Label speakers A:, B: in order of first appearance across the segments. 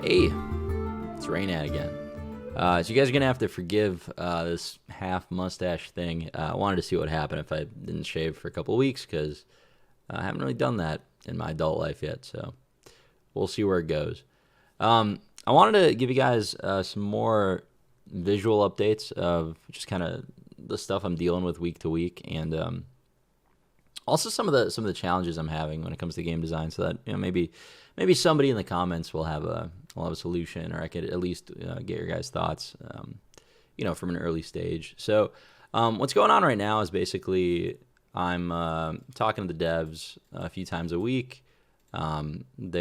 A: Hey, it's Reynad again. So you guys are going to have to forgive this half mustache thing. I wanted to see what happened if I didn't shave for a couple of weeks because I haven't really done that in my adult life yet. So we'll see where it goes. I wanted to give you guys some more visual updates of just kind of the stuff I'm dealing with week to week, and also some of the challenges I'm having when it comes to game design. So that maybe somebody in the comments will have a solution, or I could at least get your guys' thoughts, from an early stage. So what's going on right now is basically I'm talking to the devs a few times a week. They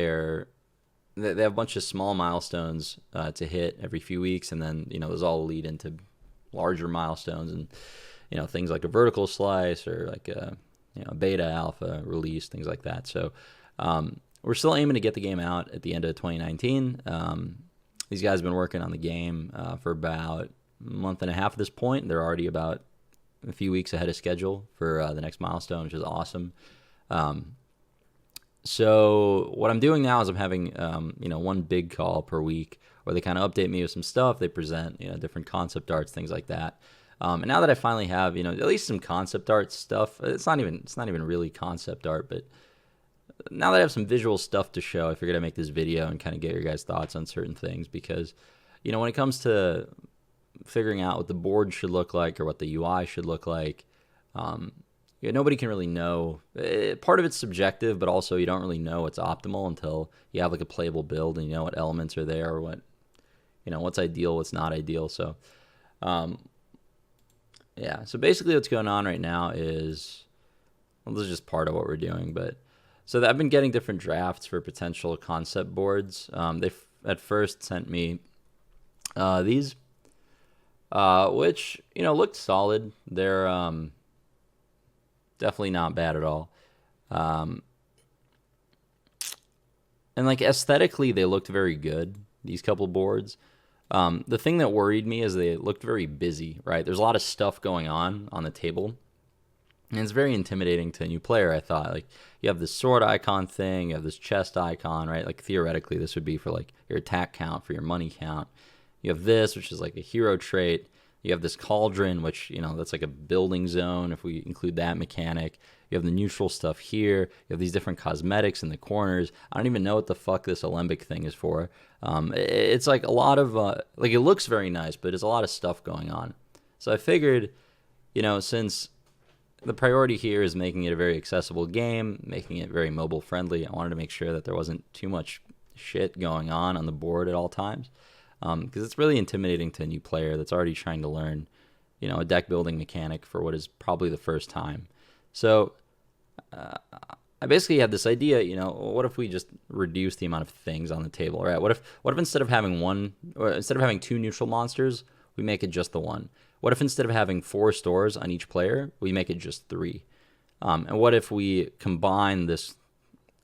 A: have a bunch of small milestones to hit every few weeks, and then those all lead into larger milestones, and things like a vertical slice or like a beta alpha release, things like that. So we're still aiming to get the game out at the end of 2019. These guys have been working on the game for about a month and a half at this point. They're already about a few weeks ahead of schedule for the next milestone, which is awesome. So what I'm doing now is I'm having one big call per week where they kind of update me with some stuff. They present different concept arts, things like that. And now that I finally have at least some concept art stuff, it's not even really concept art, but now that I have some visual stuff to show, I figured I'd make this video and kind of get your guys' thoughts on certain things, because when it comes to figuring out what the board should look like or what the UI should look like, nobody can really know. Part of it's subjective, but also you don't really know what's optimal until you have like a playable build and you know what elements are there, or what's ideal, what's not ideal. So so basically what's going on right now is, this is just part of what we're doing, but so I've been getting different drafts for potential concept boards. They at first sent me these, which looked solid. They're definitely not bad at all, and like aesthetically, they looked very good. These couple boards. The thing that worried me is they looked very busy. Right, there's a lot of stuff going on the table. And it's very intimidating to a new player, I thought. Like, you have this sword icon thing, you have this chest icon, right? Like, theoretically, this would be for, like, your attack count, for your money count. You have this, which is, like, a hero trait. You have this cauldron, which, that's like a building zone, if we include that mechanic. You have the neutral stuff here. You have these different cosmetics in the corners. I don't even know what the fuck this alembic thing is for. It's, like, a lot of, it looks very nice, but there's a lot of stuff going on. So I figured, since the priority here is making it a very accessible game, making it very mobile friendly, I wanted to make sure that there wasn't too much shit going on the board at all times, because it's really intimidating to a new player that's already trying to learn, a deck building mechanic for what is probably the first time. So I basically had this idea, what if we just reduce the amount of things on the table, right? What if instead of having two neutral monsters, we make it just the one? What if instead of having 4 stores on each player, we make it just 3? And what if we combine this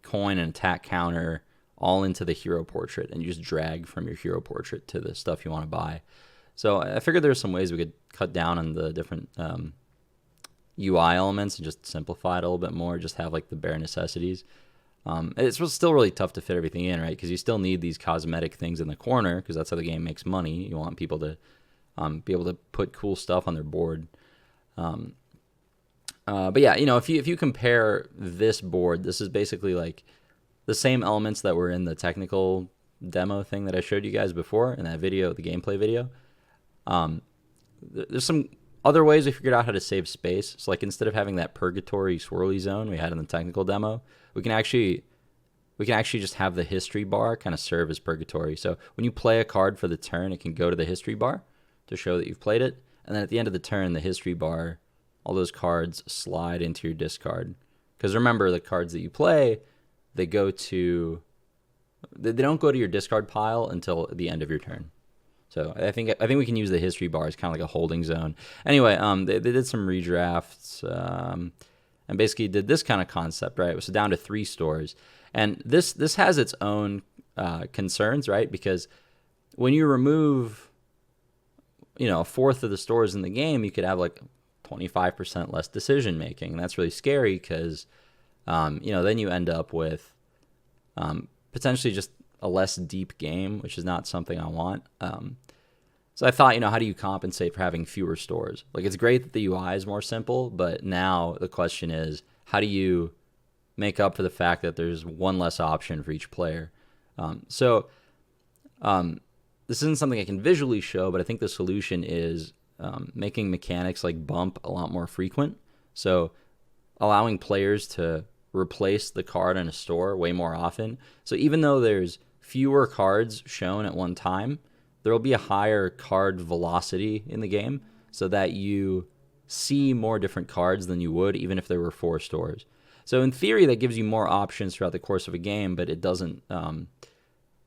A: coin and attack counter all into the hero portrait, and you just drag from your hero portrait to the stuff you want to buy? So I figured there's some ways we could cut down on the different UI elements and just simplify it a little bit more, just have like the bare necessities. It's still really tough to fit everything in, right? Because you still need these cosmetic things in the corner, because that's how the game makes money. You want people to be able to put cool stuff on their board. But yeah, if you compare this board, this is basically like the same elements that were in the technical demo thing that I showed you guys before in that video, the gameplay video. There's some other ways we figured out how to save space. So like, instead of having that purgatory swirly zone we had in the technical demo, we can actually just have the history bar kind of serve as purgatory. So when you play a card for the turn, it can go to the history bar to show that you've played it, and then at the end of the turn, the history bar, all those cards slide into your discard. Because remember, the cards that you play, they don't go to your discard pile until the end of your turn. So I think we can use the history bar as kind of like a holding zone. Anyway, they did some redrafts, and basically did this kind of concept, right? So down to 3 stores, and this has its own concerns, right? Because when you remove a fourth of the stores in the game, you could have like 25% less decision making, and that's really scary because then you end up with potentially just a less deep game, which is not something I want. So I thought, how do you compensate for having fewer stores? Like, it's great that the UI is more simple, but now the question is, how do you make up for the fact that there's one less option for each player? So this isn't something I can visually show, but I think the solution is making mechanics like bump a lot more frequent. So allowing players to replace the card in a store way more often. So even though there's fewer cards shown at one time, there will be a higher card velocity in the game so that you see more different cards than you would even if there were 4 stores. So in theory, that gives you more options throughout the course of a game, but it doesn't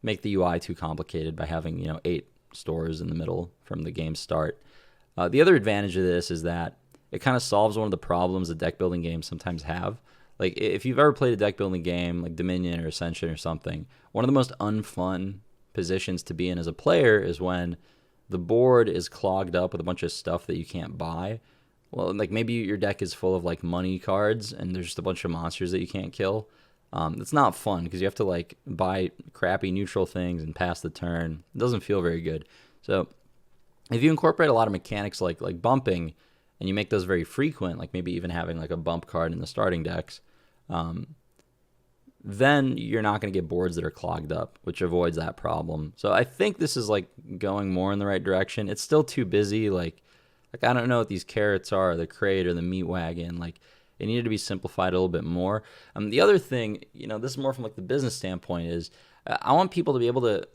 A: make the UI too complicated by having 8 stores in the middle from the game start. The other advantage of this is that it kind of solves one of the problems that deck building games sometimes have. Like, if you've ever played a deck building game like Dominion or Ascension or something, one of the most unfun positions to be in as a player is when the board is clogged up with a bunch of stuff that you can't buy. Well, like, maybe your deck is full of like money cards and there's just a bunch of monsters that you can't kill. It's not fun because you have to like buy crappy neutral things and pass the turn. It doesn't feel very good. So if you incorporate a lot of mechanics like bumping and you make those very frequent, like maybe even having like a bump card in the starting decks, then you're not going to get boards that are clogged up, which avoids that problem. So I think this is like going more in the right direction. It's still too busy. Like I don't know what these carrots are, the crate or the meat wagon. Like, it needed to be simplified a little bit more. The other thing, this is more from like the business standpoint, is I want people to be able to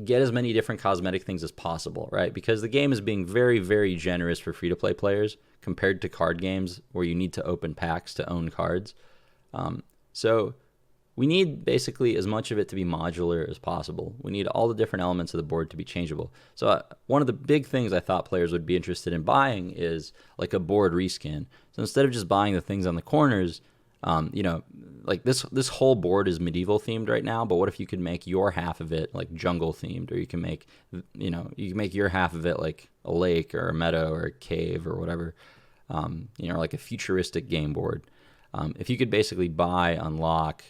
A: get as many different cosmetic things as possible, right? Because the game is being very, very generous for free-to-play players compared to card games where you need to open packs to own cards. So we need basically as much of it to be modular as possible. We need all the different elements of the board to be changeable. So one of the big things I thought players would be interested in buying is like a board reskin. So instead of just buying the things on the corners, like this whole board is medieval themed right now, but what if you could make your half of it like jungle themed, or you can make, you can make your half of it like a lake or a meadow or a cave or whatever, like a futuristic game board. If you could basically buy, unlock,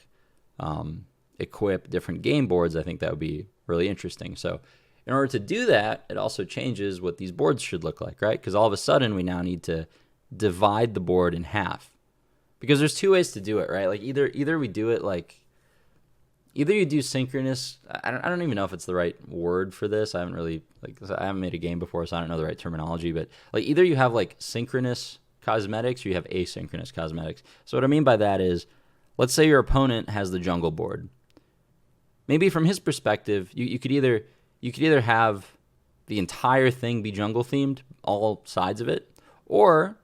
A: equip different game boards, I think that would be really interesting. So in order to do that, it also changes what these boards should look like, right? Because all of a sudden we now need to divide the board in half. Because there's 2 ways to do it, right? Like either we do it like, either you do synchronous, I don't even know if it's the right word for this. I haven't made a game before, so I don't know the right terminology, but like either you have like synchronous cosmetics or you have asynchronous cosmetics. So what I mean by that is, let's say your opponent has the jungle board. Maybe from his perspective, you could either have the entire thing be jungle themed, all sides of it, or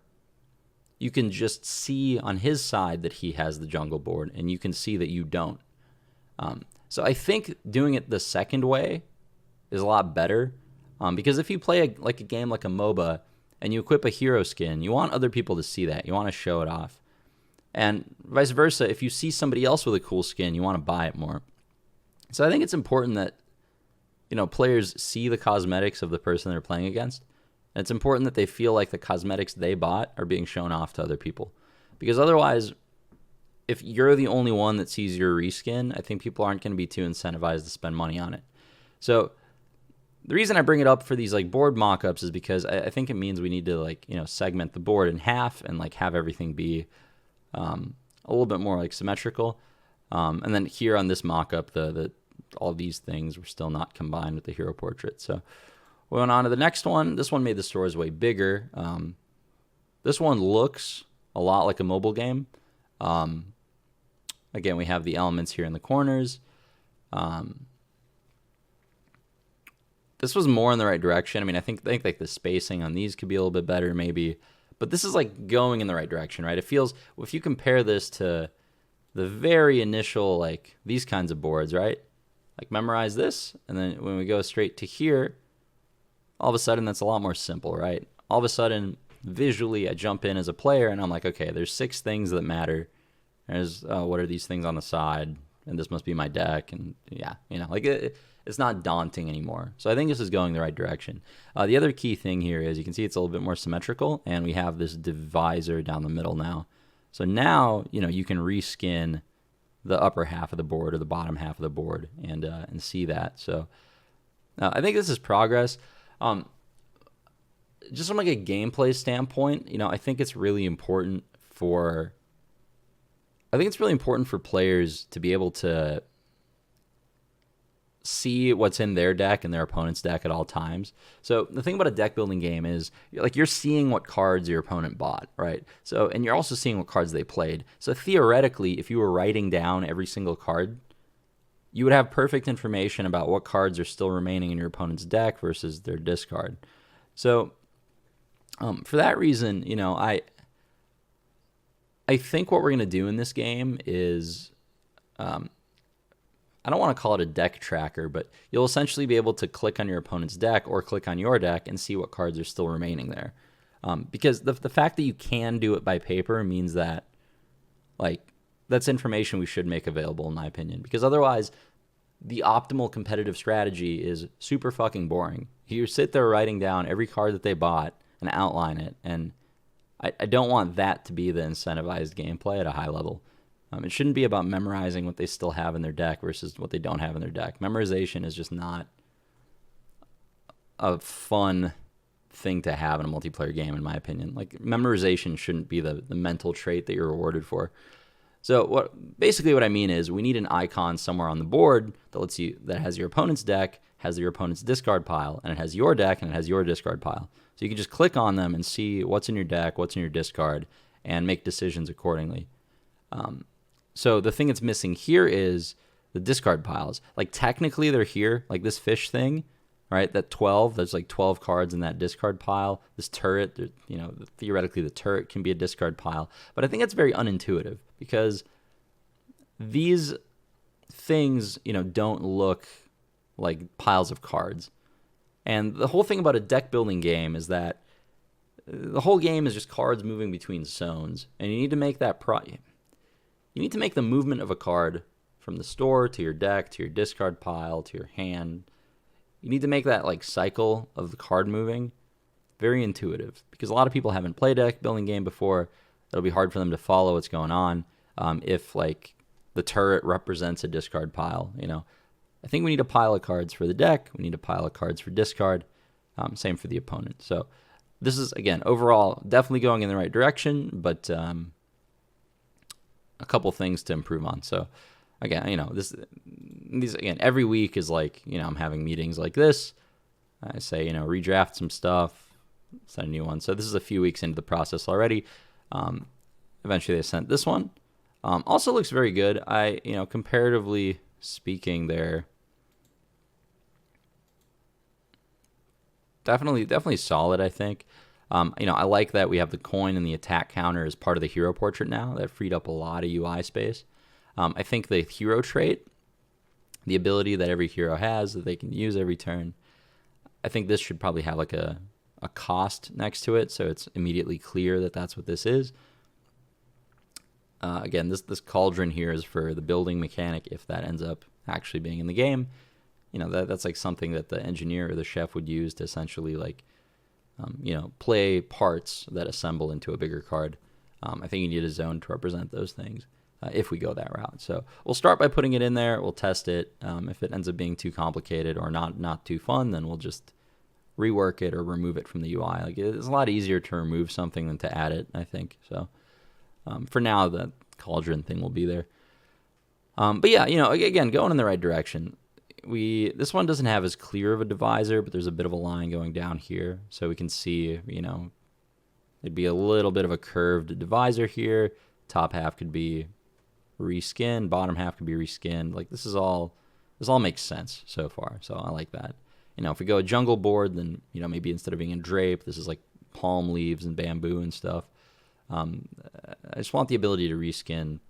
A: you can just see on his side that he has the jungle board and you can see that you don't. So I think doing it the second way is a lot better, because if you play a game like a MOBA and you equip a hero skin, you want other people to see that. You want to show it off. And vice versa, if you see somebody else with a cool skin, you want to buy it more. So I think it's important that, players see the cosmetics of the person they're playing against. And it's important that they feel like the cosmetics they bought are being shown off to other people. Because otherwise, if you're the only one that sees your reskin, I think people aren't going to be too incentivized to spend money on it. So the reason I bring it up for these like board mock-ups is because I think it means we need to segment the board in half and have everything be a little bit more symmetrical. And then here on this mock-up, all these things were still not combined with the hero portrait. So we went on to the next one. This one made the stores way bigger. This one looks a lot like a mobile game. Again, we have the elements here in the corners. This was more in the right direction. I mean, I think the spacing on these could be a little bit better maybe. But this is going in the right direction, right? It feels, if you compare this to the very initial, these kinds of boards, right? Memorize this, and then when we go straight to here, all of a sudden that's a lot more simple, right? All of a sudden, visually, I jump in as a player, and I'm like, okay, there's 6 things that matter. There's, what are these things on the side? And this must be my deck, and yeah, it's not daunting anymore. So I think this is going the right direction. The other key thing here is you can see it's a little bit more symmetrical, and we have this divisor down the middle now. So now, you can reskin the upper half of the board or the bottom half of the board and see that. So I think this is progress. Just from like a gameplay standpoint, I think it's really important for players to be able to see what's in their deck and their opponent's deck at all times. So the thing about a deck building game is like you're seeing what cards your opponent bought, right? So, and you're also seeing what cards they played. So theoretically, if you were writing down every single card, you would have perfect information about what cards are still remaining in your opponent's deck versus their discard. So for that reason, I think what we're going to do in this game is, I don't want to call it a deck tracker, but you'll essentially be able to click on your opponent's deck or click on your deck and see what cards are still remaining there. Because the fact that you can do it by paper means that, like, that's information we should make available, in my opinion. Because otherwise, the optimal competitive strategy is super fucking boring. You sit there writing down every card that they bought and outline it, and I don't want that to be the incentivized gameplay at a high level. It shouldn't be about memorizing what they still have in their deck versus what they don't have in their deck. Memorization is just not a fun thing to have in a multiplayer game, in my opinion. Like, memorization shouldn't be the mental trait that you're rewarded for. So what I mean is we need an icon somewhere on the board that has your opponent's deck, has your opponent's discard pile, and it has your deck and it has your discard pile. So you can just click on them and see what's in your deck, what's in your discard, and make decisions accordingly. So the thing that's missing here is the discard piles. Like, technically they're here, like this fish thing, right? That 12, there's like 12 cards in that discard pile. This turret, theoretically the turret can be a discard pile. But I think it's very unintuitive because these things, don't look like piles of cards. And the whole thing about a deck building game is that the whole game is just cards moving between zones. And you need to make that you need to make the movement of a card from the store to your deck to your discard pile to your hand. You need to make that like cycle of the card moving very intuitive, because a lot of people haven't played a deck building game before. It'll be hard for them to follow what's going on. If like the turret represents a discard pile, I think we need a pile of cards for the deck. We need a pile of cards for discard. Same for the opponent. So this is, again, overall definitely going in the right direction, but a couple things to improve on. So again, these again, every week is like, I'm having meetings like this. I say, redraft some stuff, send a new one. So this is a few weeks into the process already. Eventually they sent this one. Also looks very good. Comparatively speaking, they're definitely solid, I think. I like that we have the coin and the attack counter as part of the hero portrait now. That freed up a lot of UI space. I think the hero trait, the ability that every hero has that they can use every turn, I think this should probably have like a cost next to it, so it's immediately clear that that's what this is. Again, this cauldron here is for the building mechanic, if that ends up actually being in the game. That's like something that the engineer or the chef would use to essentially like, play parts that assemble into a bigger card. I think you need a zone to represent those things if we go that route. So we'll start by putting it in there. We'll test it. If it ends up being too complicated or not too fun, then we'll just rework it or remove it from the UI. Like, it's a lot easier to remove something than to add it, I think. So for now, the cauldron thing will be there. But yeah, again, going in the right direction. This one doesn't have as clear of a divisor, but there's a bit of a line going down here, so we can see, it'd be a little bit of a curved divisor here. Top half could be reskinned, bottom half could be reskinned. Like, this all makes sense so far, so I like that. If we go a jungle board, then maybe instead of being a drape, this is like palm leaves and bamboo and stuff. I just want the ability to reskin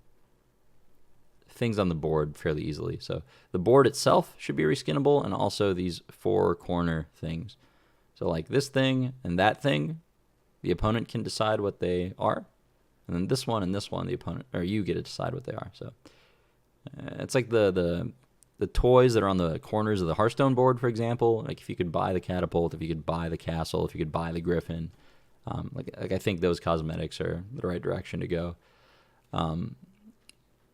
A: things on the board fairly easily. So the board itself should be reskinnable, and also these 4 corner things. So like this thing and that thing, the opponent can decide what they are, and then this one and this one, the opponent or you get to decide what they are. So it's like the toys that are on the corners of the Hearthstone board, for example. Like, if you could buy the catapult, if you could buy the castle, if you could buy the griffin, like I think those cosmetics are the right direction to go.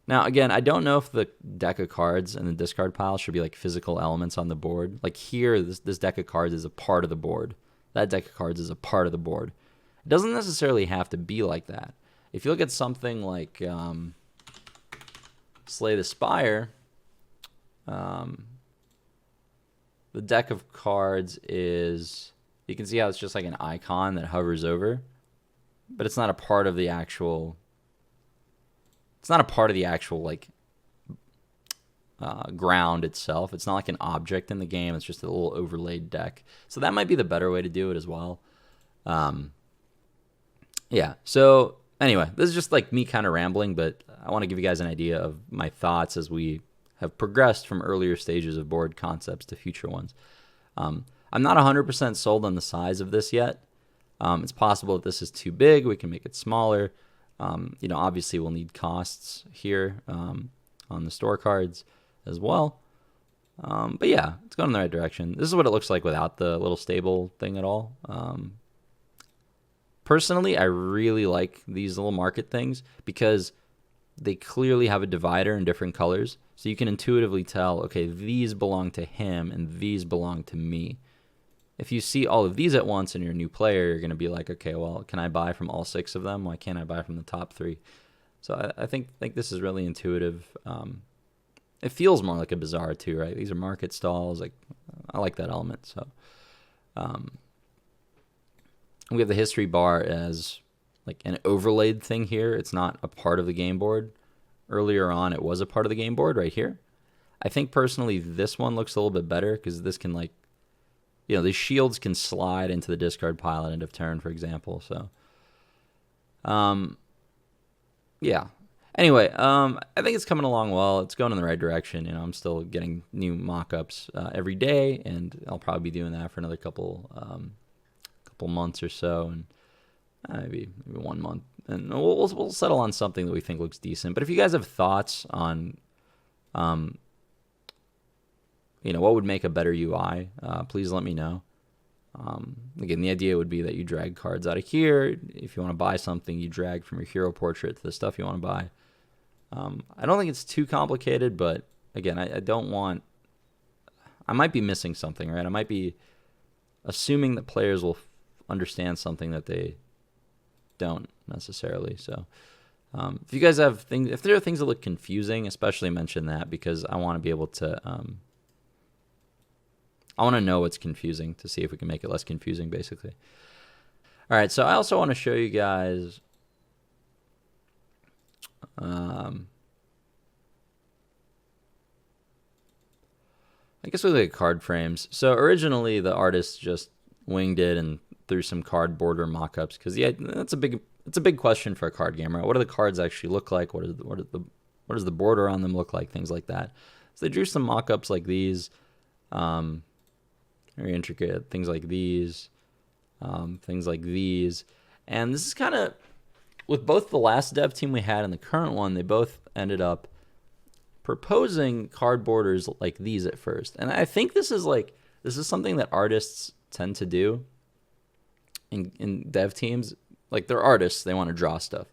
A: Now, again, I don't know if the deck of cards and the discard pile should be like physical elements on the board. Like here, this deck of cards is a part of the board. That deck of cards is a part of the board. It doesn't necessarily have to be like that. If you look at something like Slay the Spire, the deck of cards is, you can see how it's just like an icon that hovers over, but it's not a part of the actual, like ground itself. It's not like an object in the game. It's just a little overlaid deck. So that might be the better way to do it as well. Yeah. So anyway, this is just like me kind of rambling, but I want to give you guys an idea of my thoughts as we have progressed from earlier stages of board concepts to future ones. I'm not 100% sold on the size of this yet. It's possible that this is too big. We can make it smaller. Obviously we'll need costs here on the store cards as well. But yeah, it's going in the right direction. This is what it looks like without the little stable thing at all. Personally, I really like these little market things because they clearly have a divider in different colors. So you can intuitively tell, okay, these belong to him and these belong to me. If you see all of these at once and you're a new player, you're going to be like, okay, well, can I buy from all 6 of them? Why can't I buy from the top 3? So I think this is really intuitive. It feels more like a Bazaar too, right? These are market stalls. Like, I like that element. So we have the history bar as like an overlaid thing here. It's not a part of the game board. Earlier on, it was a part of the game board right here. I think personally this one looks a little bit better because this can like, the shields can slide into the discard pile at end of turn, for example. So, yeah. Anyway, I think it's coming along well. It's going in the right direction. I'm still getting new mock-ups every day, and I'll probably be doing that for another couple months or so, and maybe 1 month, and we'll settle on something that we think looks decent. But if you guys have thoughts on what would make a better UI, please let me know. Again, the idea would be that you drag cards out of here. If you want to buy something, you drag from your hero portrait to the stuff you want to buy. I don't think it's too complicated, but again, I might be missing something, right? I might be assuming that players will understand something that they don't necessarily. So if you guys have things, if there are things that look confusing, especially mention that, because I want to be able to, I want to know what's confusing to see if we can make it less confusing, basically. All right, so I also want to show you guys I guess we look at card frames. So originally the artist just winged it and threw some card border mock-ups because it's a big question for a card game, right? What do the cards actually look like? What does the border on them look like? Things like that. So they drew some mock-ups like these, very intricate things like these, and this is kind of with both the last dev team we had and the current one. They both ended up proposing card borders like these at first, and I think this is something that artists tend to do in dev teams. Like, they're artists, they want to draw stuff,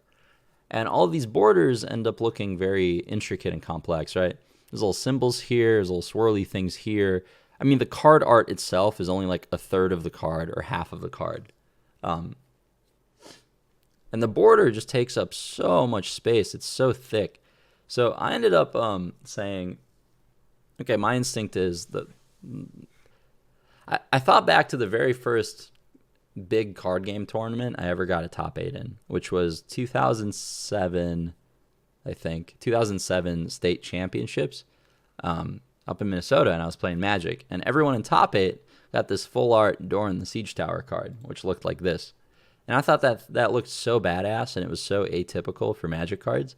A: and all of these borders end up looking very intricate and complex, right? There's little symbols here, there's little swirly things here. I mean, the card art itself is only like a third of the card or half of the card, and the border just takes up so much space. It's so thick. So I ended up saying, okay, my instinct is that I thought back to the very first big card game tournament I ever got a top 8 in, which was 2007, I think, 2007 state championships up in Minnesota, and I was playing Magic, and everyone in top 8 got this full art Doran the Siege Tower card, which looked like this. And I thought that looked so badass, and it was so atypical for Magic cards.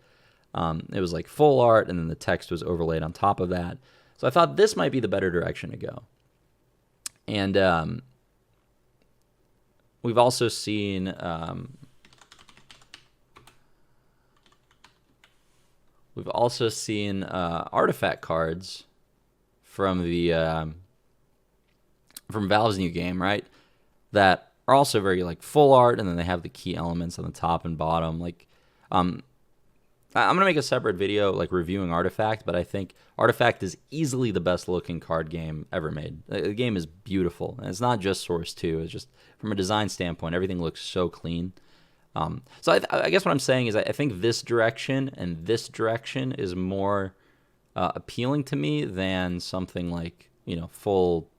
A: It was like full art, and then the text was overlaid on top of that. So I thought this might be the better direction to go. And we've also seen artifact cards from Valve's new game, right? That are also very like full art, and then they have the key elements on the top and bottom. Like, I I'm gonna make a separate video like reviewing Artifact, but I think Artifact is easily the best looking card game ever made. The game is beautiful, and it's not just Source 2. It's just from a design standpoint, everything looks so clean. So I guess what I'm saying is I think this direction and this direction is more appealing to me than something like, full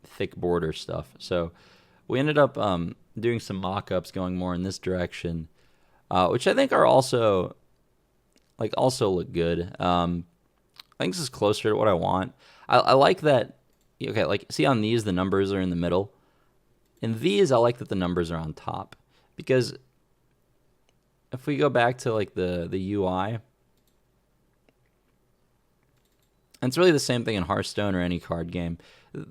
A: thick border stuff. So we ended up doing some mock-ups going more in this direction, which I think are also look good. I think this is closer to what I want. I like that. Okay, like see on these the numbers are in the middle. In these I like that the numbers are on top, because if we go back to like the UI, and it's really the same thing in Hearthstone or any card game.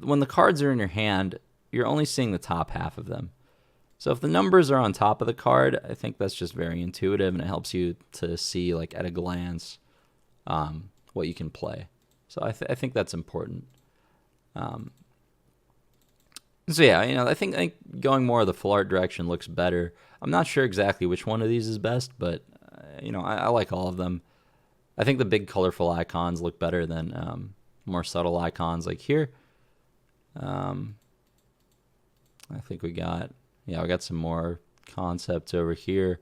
A: When the cards are in your hand, you're only seeing the top half of them. So if the numbers are on top of the card, I think that's just very intuitive, and it helps you to see like at a glance what you can play. So I think that's important. So yeah, I think going more of the full art direction looks better. I'm not sure exactly which one of these is best, but I like all of them. I think the big colorful icons look better than more subtle icons like here. I think we got some more concepts over here.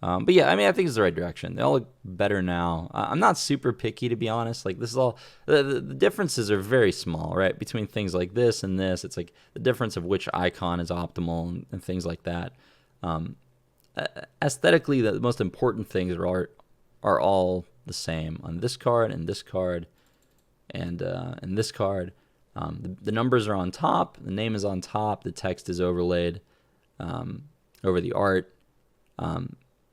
A: But yeah, I think it's the right direction. They all look better now. I'm not super picky, to be honest. Like this is all, the differences are very small, right? Between things like this and this, it's like the difference of which icon is optimal and things like that. Aesthetically, the most important things are all the same on this card and this card and this card. The numbers are on top, the name is on top, the text is overlaid over the art.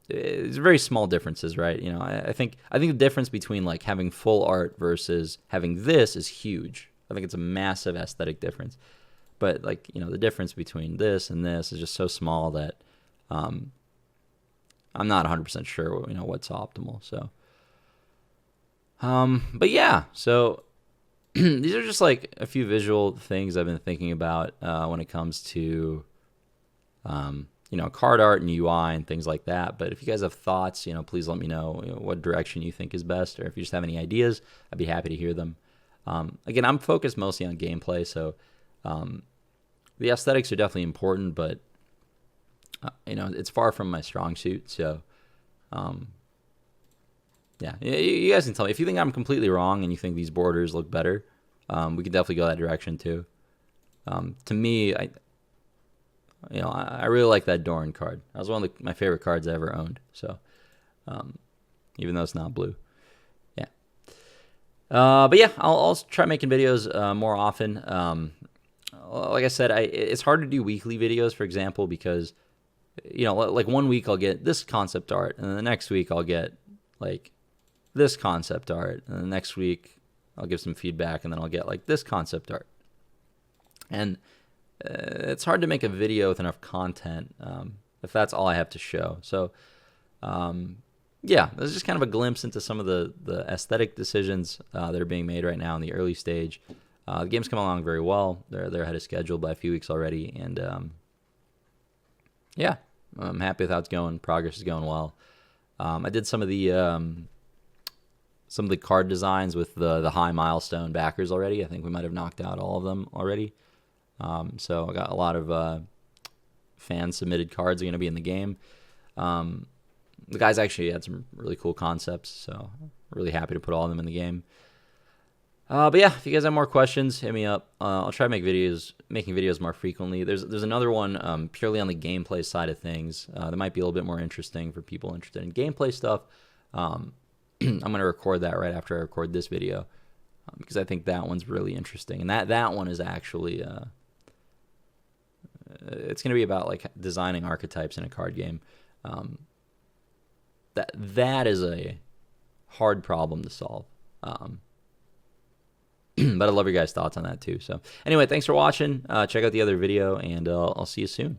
A: It's very small differences, right? I think the difference between like having full art versus having this is huge. I think it's a massive aesthetic difference. But like, the difference between this and this is just so small that I'm not 100% sure what's optimal. So but yeah, so these are just like a few visual things I've been thinking about when it comes to card art and UI and things like that. But if you guys have thoughts, please let me know, what direction you think is best, or if you just have any ideas, I'd be happy to hear them. Again, I'm focused mostly on gameplay, so the aesthetics are definitely important, but it's far from my strong suit. So yeah, you guys can tell me if you think I'm completely wrong and you think these borders look better. We can definitely go that direction too. To me, I really like that Doran card. That was one of my favorite cards I ever owned. So, even though it's not blue, yeah. But yeah, I'll try making videos more often. Like I said, it's hard to do weekly videos, for example, because like 1 week I'll get this concept art, and then the next week I'll get like this concept art, and the next week I'll give some feedback, and then I'll get like this concept art. And it's hard to make a video with enough content if that's all I have to show. So, yeah, this is just kind of a glimpse into some of the aesthetic decisions that are being made right now in the early stage. The game's come along very well. They're ahead of schedule by a few weeks already, and yeah, I'm happy with how it's going. Progress is going well. I did some of the card designs with the high milestone backers already. I think we might have knocked out all of them already. So I got a lot of fan submitted cards are going to be in the game. The guys actually had some really cool concepts, so really happy to put all of them in the game. But yeah, if you guys have more questions, hit me up. I'll try to making videos more frequently. There's another one purely on the gameplay side of things that might be a little bit more interesting for people interested in gameplay stuff. I'm going to record that right after I record this video because I think that one's really interesting, and that one is actually it's going to be about like designing archetypes in a card game. That is a hard problem to solve. But I love your guys' thoughts on that too. So anyway, thanks for watching. Check out the other video, and I'll see you soon.